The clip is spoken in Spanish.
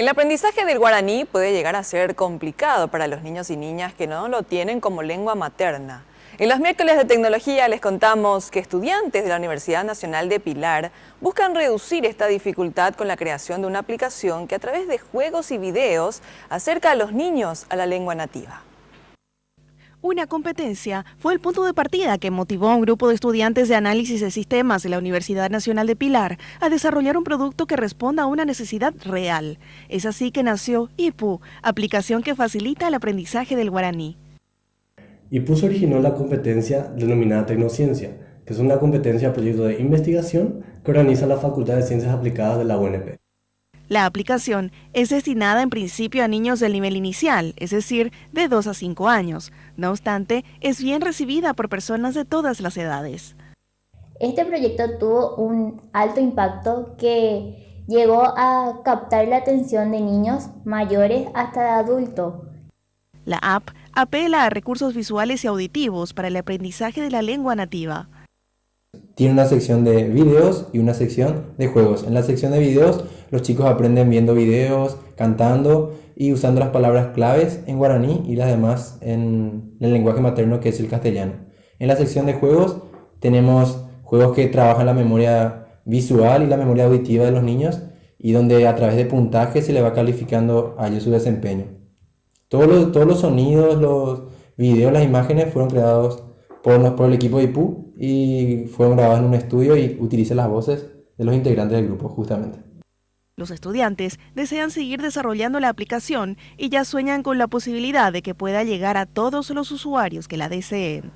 El aprendizaje del guaraní puede llegar a ser complicado para los niños y niñas que no lo tienen como lengua materna. En los miércoles de tecnología les contamos que estudiantes de la Universidad Nacional de Pilar buscan reducir esta dificultad con la creación de una aplicación que a través de juegos y videos acerca a los niños a la lengua nativa. Una competencia fue el punto de partida que motivó a un grupo de estudiantes de análisis de sistemas de la Universidad Nacional de Pilar a desarrollar un producto que responda a una necesidad real. Es así que nació IPU, aplicación que facilita el aprendizaje del guaraní. IPU se originó en la competencia denominada Tecnociencia, que es una competencia proyecto de investigación que organiza la Facultad de Ciencias Aplicadas de la UNP. La aplicación es destinada en principio a niños del nivel inicial, es decir, de 2 a 5 años. No obstante, es bien recibida por personas de todas las edades. Este proyecto tuvo un alto impacto que llegó a captar la atención de niños, mayores hasta de adultos. La app apela a recursos visuales y auditivos para el aprendizaje de la lengua nativa. Tiene una sección de videos y una sección de juegos. En la sección de videos, los chicos aprenden viendo videos, cantando y usando las palabras claves en guaraní y las demás en el lenguaje materno, que es el castellano. En la sección de juegos tenemos juegos que trabajan la memoria visual y la memoria auditiva de los niños y donde a través de puntajes se le va calificando a ellos su desempeño. Todos los sonidos, los videos, las imágenes fueron creados por el equipo de IPU y fueron grabados en un estudio y utilizan las voces de los integrantes del grupo justamente. Los estudiantes desean seguir desarrollando la aplicación y ya sueñan con la posibilidad de que pueda llegar a todos los usuarios que la deseen.